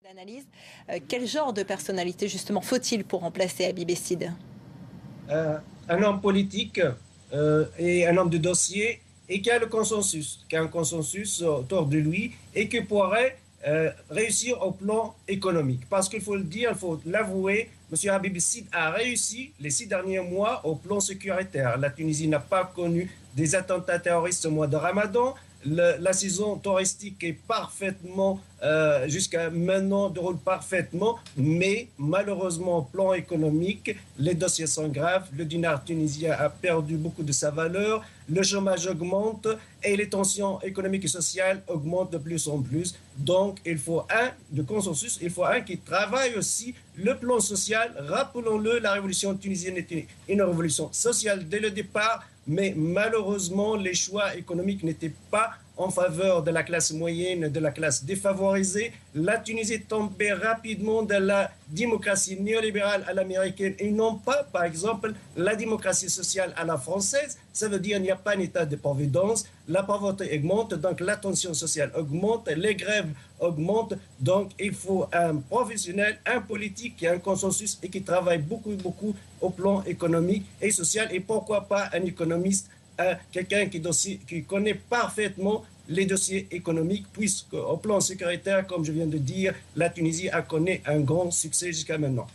D'analyse. Quel genre de personnalité justement faut-il pour remplacer Habib Essid? Un homme politique et un homme de dossier et qui a le consensus, qui a un consensus autour de lui et qui pourrait réussir au plan économique. Parce qu'il faut le dire, il faut l'avouer, M. Habib Essid a réussi les 6 derniers mois au plan sécuritaire. La Tunisie n'a pas connu des attentats terroristes au mois de Ramadan. La saison touristique est parfaitement, jusqu'à maintenant, déroule parfaitement, mais malheureusement, au plan économique, les dossiers sont graves. Le dinar tunisien a perdu beaucoup de sa valeur, le chômage augmente et les tensions économiques et sociales augmentent de plus en plus. Donc, il faut de consensus, il faut qui travaille aussi le plan social. Rappelons-le, la révolution tunisienne était une révolution sociale dès le départ, mais malheureusement, les choix économiques n'étaient pas en faveur de la classe moyenne, de la classe défavorisée. La Tunisie tombait rapidement de la démocratie néolibérale à l'américaine et non pas, par exemple, la démocratie sociale à la française. Ça veut dire qu'il n'y a pas un état de providence, la pauvreté augmente, donc la tension sociale augmente, les grèves augmentent. Donc il faut un professionnel, un politique qui a un consensus et qui travaille beaucoup, beaucoup au plan économique et social. Et pourquoi pas un économiste, quelqu'un qui connaît parfaitement les dossiers économiques, puisque au plan sécuritaire, comme je viens de dire, la Tunisie a connu un grand succès jusqu'à maintenant.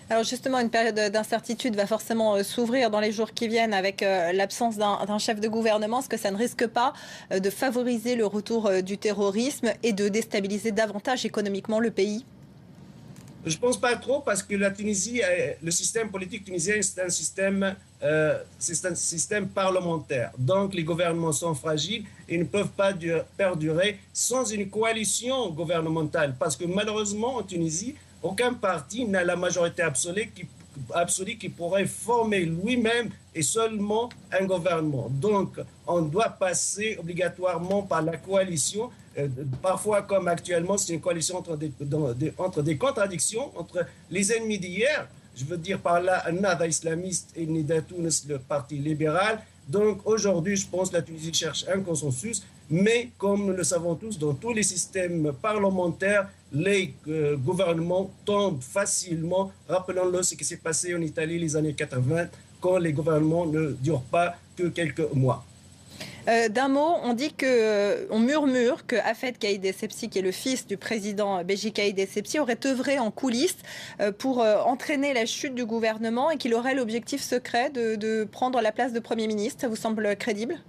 Alors justement, une période d'incertitude va forcément s'ouvrir dans les jours qui viennent avec l'absence d'un chef de gouvernement. Est-ce que ça ne risque pas de favoriser le retour du terrorisme et de déstabiliser davantage économiquement le pays? Je ne pense pas trop parce que la Tunisie, le système politique tunisien, c'est un système parlementaire. Donc les gouvernements sont fragiles et ne peuvent pas perdurer sans une coalition gouvernementale. Parce que malheureusement, en Tunisie, aucun parti n'a la majorité absolue qui pourrait former lui-même et seulement un gouvernement. Donc, on doit passer obligatoirement par la coalition. Parfois, comme actuellement, c'est une coalition entre des contradictions, entre les ennemis d'hier, je veux dire par là, Nada islamiste et Nida Tounes, le parti libéral. Donc, aujourd'hui, je pense que la Tunisie cherche un consensus, mais comme nous le savons tous, dans tous les systèmes parlementaires, les gouvernements tombent facilement. Rappelons-le ce qui s'est passé en Italie les années 80, quand les gouvernements ne durent pas que quelques mois. D'un mot, on murmure que Hafez Kaïd Essebsi, qui est le fils du président Béji Caïd Essebsi, aurait œuvré en coulisses pour entraîner la chute du gouvernement et qu'il aurait l'objectif secret de prendre la place de Premier ministre. Ça vous semble crédible?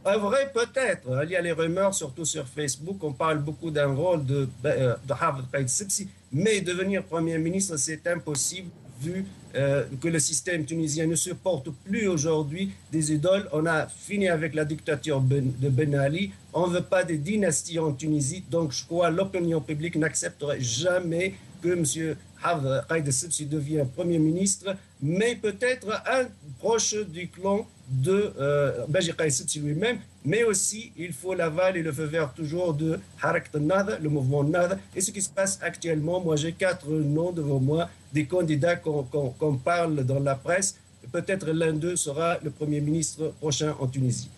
Vrai, peut-être. Il y a les rumeurs, surtout sur Facebook. On parle beaucoup d'un rôle de Hafez Kaïd Essebsi, mais devenir Premier ministre, c'est impossible vu que le système tunisien ne supporte plus aujourd'hui des idoles. On a fini avec la dictature de Ben Ali. On ne veut pas des dynasties en Tunisie. Donc, je crois que l'opinion publique n'accepterait jamais que M. Hafez Kaïd Essebsi devienne Premier ministre, mais peut-être un proche du clan de Béji Caïd Essebsi lui-même, mais aussi il faut l'aval et le feu vert toujours de Harakat Nahda, le mouvement Nahda. Et ce qui se passe actuellement, moi j'ai 4 noms devant moi, des candidats qu'on parle dans la presse. Peut-être l'un d'eux sera le Premier ministre prochain en Tunisie.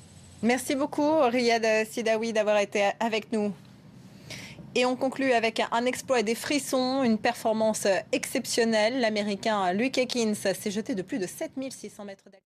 Merci beaucoup, Riyad Sidawi, d'avoir été avec nous. Et on conclut avec un exploit et des frissons, une performance exceptionnelle. L'Américain Luke Akins s'est jeté de plus de 7600 mètres d'altitude.